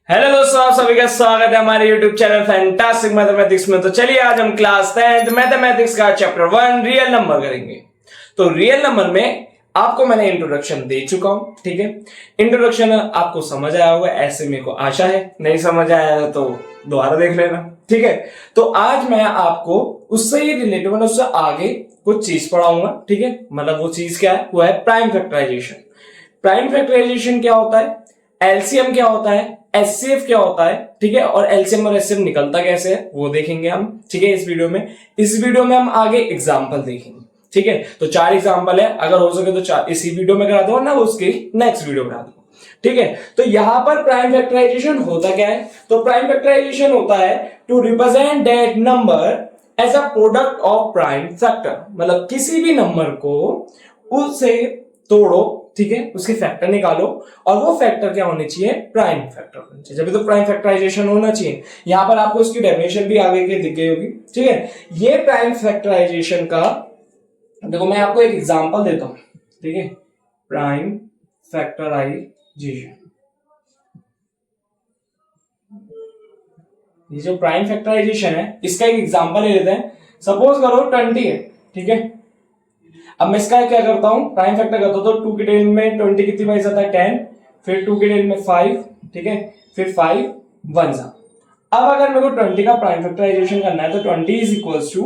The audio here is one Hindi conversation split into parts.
हेलो दोस्तों, आप सभी का स्वागत है हमारे YouTube चैनल फैंटास्टिक मैथमेटिक्स में। तो चलिए आज हम क्लास 10th मैथमेटिक्स का चैप्टर 1 रियल नंबर करेंगे। तो रियल नंबर में आपको मैंने इंट्रोडक्शन दे चुका हूं, ठीक है। इंट्रोडक्शन आपको समझ आया होगा, ऐसे मेरे को आशा है। नहीं समझ आया तो दोबारा देख लेना, ठीक है। तो आज मैं आपको उससे ही रिलेटेड मतलब उससे आगे कुछ चीज पढ़ाऊंगा, ठीक है। मतलब वो चीज क्या है, वो है प्राइम फैक्टराइजेशन। प्राइम फैक्टराइजेशन क्या होता है, एलसीएम क्या होता है, एचसीएफ क्या होता है, ठीक है। और एलसीएम और एचसीएफ निकलता कैसे है वो देखेंगे हम, ठीक है। इस वीडियो में हम आगे एग्जांपल देखेंगे, ठीक है। तो 4 एग्जांपल है, अगर हो सके तो 4 इसी वीडियो में करा दो ना, उसकी नेक्स्ट वीडियो बना दो, ठीक है। तो यहां पर प्राइम फैक्टराइजेशन होता क्या है, तो प्राइम फैक्टराइजेशन होता है to represent that number as a product of prime factor. मतलब किसी भी नंबर को उससे तोड़ो, ठीक है, उसके फैक्टर निकालो और वो फैक्टर क्या होने चाहिए, प्राइम फैक्टर होना चाहिए, जब तो प्राइम फैक्टराइजेशन होना चाहिए। यहां पर आपको इसकी डेफिनेशन भी आगे के दिख गई होगी, ठीक है। ये प्राइम फैक्टराइजेशन का देखो मैं आपको एक एग्जांपल देता हूं, ठीक है। प्राइम फैक्टराइजेशन, ये जो प्राइम फैक्टराइजेशन है इसका एक एग्जांपल ले लेते हैं। सपोज करो 20 है, ठीक है। अब मैं इसका क्या करता हूं, प्राइम फैक्टर करता हूं तो 2 के डेल में 20 कितनी बार जाता है 10, फिर 2 के डेल में 5, ठीक है, फिर 5 1 जा। अब अगर मेरे को 20 का प्राइम फैक्टराइजेशन करना है तो 20 इज इक्वल्स टू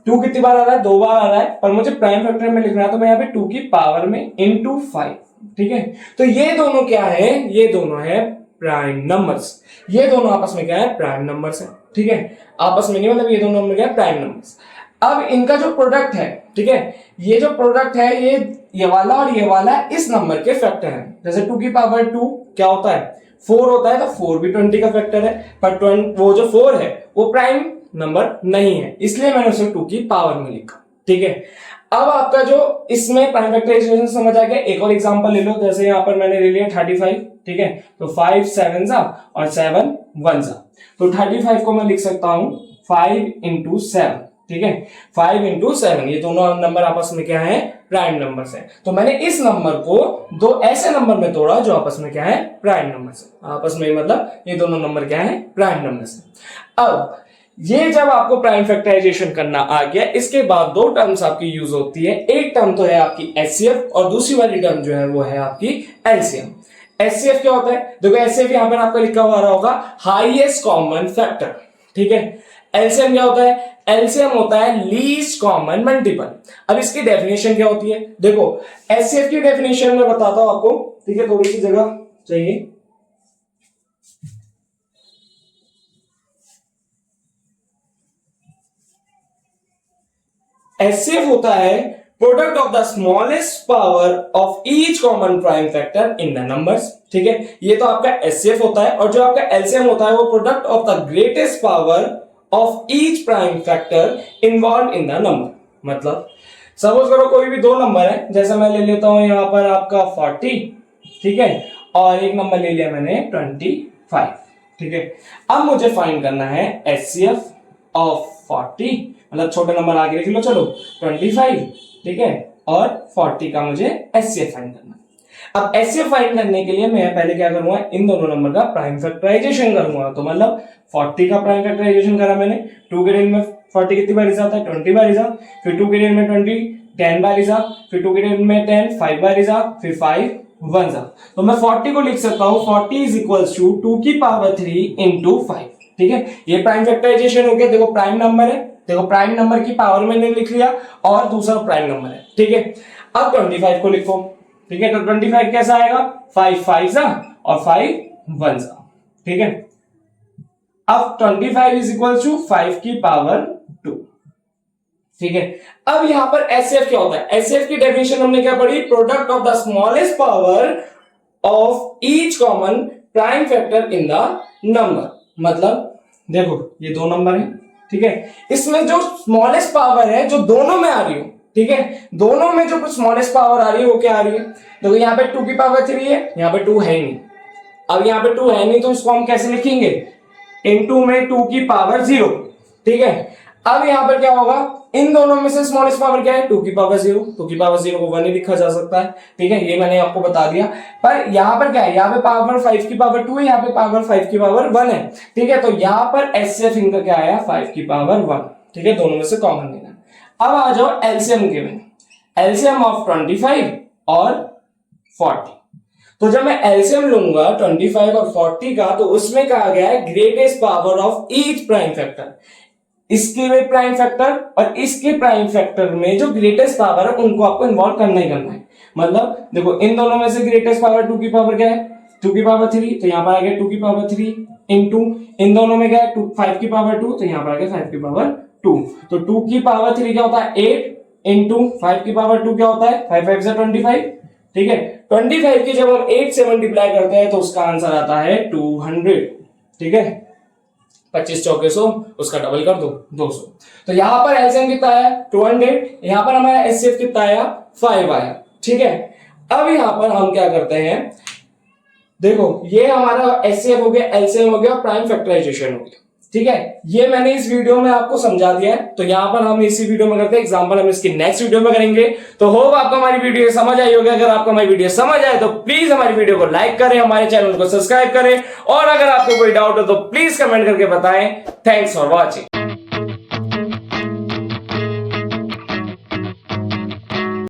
2 कितनी बार आ रहा है, 2 बार आ रहा है, पर मुझे प्राइम फैक्टर में लिखना है तो मैं यहाँ पे 2 की पावर में इनटू 5, ठीक है। तो ये दोनों क्या है, ये दोनों है प्राइम नंबर्स। ये दोनों आपस में क्या है, प्राइम नंबर्स है, ठीक है। आपस में नहीं मतलब ये दोनों नंबर क्या है, प्राइम नंबर्स। अब इनका जो प्रोडक्ट है, ठीक है, ये जो प्रोडक्ट है ये वाला और ये वाला इस नंबर के फैक्टर है। जैसे 2 की पावर 2 क्या होता है, 4 होता है, तो 4 भी 20 का फैक्टर है, पर वो जो 4 है वो प्राइम नंबर नहीं है, इसलिए मैंने उसे 2 की पावर में लिखा, ठीक है। अब आपका जो इसमें प्राइम फैक्टराइजेशन समझ आ गया। एक और एग्जांपल ले लो, जैसे यहां पर मैंने ले लिया 35, ठीक है। तो 5 7 जा और 7 1 जा, तो 35 को मैं लिख सकता हूं 5 इंटू 7, ठीक है। 5 इंटू 7, ये दोनों नंबर आपस में क्या है, प्राइम नंबर्स है। तो मैंने इस नंबर को दो ऐसे नंबर में तोड़ा जो आपस में क्या है, प्राइम नंबर्स है। आपस में मतलब ये दोनों नंबर क्या है, प्राइम नंबर्स है। अब ये जब आपको प्राइम फैक्टराइजेशन करना आ गया, इसके बाद 2 टर्म्स आपकी यूज होती है। एक टर्म तो है आपकी एचसीएफ और दूसरी वाली टर्म जो है वो है आपकी एलसीएम। एचसीएफ क्या होता है, देखो एचसीएफ यहां पर आपका लिखा हुआ रहा होगा हाईएस्ट कॉमन फैक्टर, ठीक है। एलसीएम क्या होता है, एलसीएम होता है लीस्ट कॉमन मल्टीपल। अब इसकी डेफिनेशन क्या होती है, देखो एचसीएफ की डेफिनेशन में बताता हूं आपको, ठीक है। थोड़ी सी जगह चाहिए। एचसीएफ होता है product of the smallest power of each common prime factor in the numbers, ठीक है। ये तो आपका एचसीएफ होता है। और जो आपका एलसीएम होता है वो product of the greatest power of each prime factor involve in the number. मतलब सपोज करो कोई भी 2 नंबर है, जैसे मैं ले लेता हूं यहां पर आपका 40, ठीक है, और एक नंबर ले लिया मैंने 25, ठीक है। अब मुझे फाइंड करना है एचसीएफ ऑफ 40, मतलब छोटे नंबर आगे लिख लो, चलो 25, ठीक है, और 40 का मुझे एचसीएफ फाइंड करना है। अब एचसीएफ फाइंड करने के लिए मैं पहले क्या करूंगा, इन दोनों नंबर का प्राइम फैक्टराइजेशन करूंगा। तो मतलब 40 का प्राइम फैक्टराइजेशन करा मैंने, 2 के डेल में 40 कितनी बार जाता है, 20 बार जा, फिर 2 के डेल में 20 10 बार जा, फिर 2 के डेल में 10 5 बार जा, फिर 5 1 जा। तो मैं 40 को लिख सकता हूं 40 इज इक्वल्स टू 2 की पावर 3 इंटू 5, ठीक है। ये प्राइम फैक्टराइजेशन हो गया। देखो प्राइम नंबर है, देखो प्राइम नंबर की पावर मैंने लिख लिया और दूसरा प्राइम नंबर है, ठीक है। अब 25 को लिखो, ठीक है। तो 25 कैसा आएगा, 5 5 जा और 5 1 जा, ठीक है। अब 25 इज इक्वल टू 5 की पावर 2, ठीक है। अब यहां पर एचसीएफ क्या होता है, एचसीएफ की डेफिनेशन हमने क्या पढ़ी, product of the smallest power of each common prime factor in the number. मतलब देखो ये 2 नंबर है, ठीक है, इसमें जो स्मॉलेस्ट पावर है जो दोनों में आ रही हो, ठीक है, दोनों में जो स्मॉलेस्ट पावर आ रही है वो क्या आ रही है, देखो यहाँ पे 2 की पावर 3 है, यहाँ पे 2 है नहीं। अब यहाँ पे 2 है नहीं तो इसको हम कैसे लिखेंगे, इनटू में 2 की पावर 0, ठीक है। अब यहां पर क्या होगा, इन दोनों में से स्मॉलेस्ट पावर क्या है, 2 की पावर 0, 2 की पावर 0 को 1 ही लिखा जा सकता है, ठीक है, ये मैंने आपको बता दिया। पर यहाँ पर क्या है, यहाँ पे पावर 5 की पावर 2 है, यहाँ पे पावर 5 की पावर 1 है, ठीक है, तो यहाँ पर एचसीएफ इनका क्या आया, 5 की पावर 1, ठीक है, दोनों में से कॉमन लेना। अब आ जाओ एलसीएम गिवन, एलसीएम ऑफ 25 और 40। तो जब मैं एलसीएम लूंगा 25 और 40 का, तो उसमें कहा गया है greatest power of each prime factor, इसके में प्राइम फैक्टर और इसके प्राइम फैक्टर में जो ग्रेटेस्ट पावर है उनको आपको इन्वॉल्व करना ही करना है। मतलब देखो इन दोनों में से ग्रेटेस्ट पावर 2 की पावर क्या है, 2 की पावर 3, तो यहां पर आ गया 2 की पावर 3 इंटू इन दोनों में क्या है 5 की पावर 2, तो यहां पर आ गया 5 की पावर 2। तो 2 की पावर 3 क्या होता है 8 इंटू 5 की पावर 2 क्या होता है 5 5 से 25, ठीक है। 25 की जब हम 8 से मल्टीप्लाई करते हैं तो उसका आंसर आता है 200, ठीक है, 25 चौके 100, उसका डबल कर दो 200। तो यहां पर एलसीएम कितना आया 200, यहां पर हमारा एचसीएफ कितना आया 5 आया, ठीक है। अब यहां पर हम क्या करते हैं, देखो ये हमारा एचसीएफ हो गया, एलसीएम हो गया, प्राइम फैक्टराइजेशन हो गया, ठीक है, ये मैंने इस वीडियो में आपको समझा दिया है। तो यहां पर हम इसी वीडियो में करते हैं एग्जांपल, हम इसकी नेक्स्ट वीडियो में करेंगे। तो होप आपको हमारी वीडियो समझ आई होगी। अगर आपको हमारी वीडियो समझ आए तो प्लीज हमारी वीडियो को लाइक करें, हमारे चैनल को सब्सक्राइब करें, और अगर आपको कोई डाउट हो तो प्लीज कमेंट करके बताएं। Thanks for watching.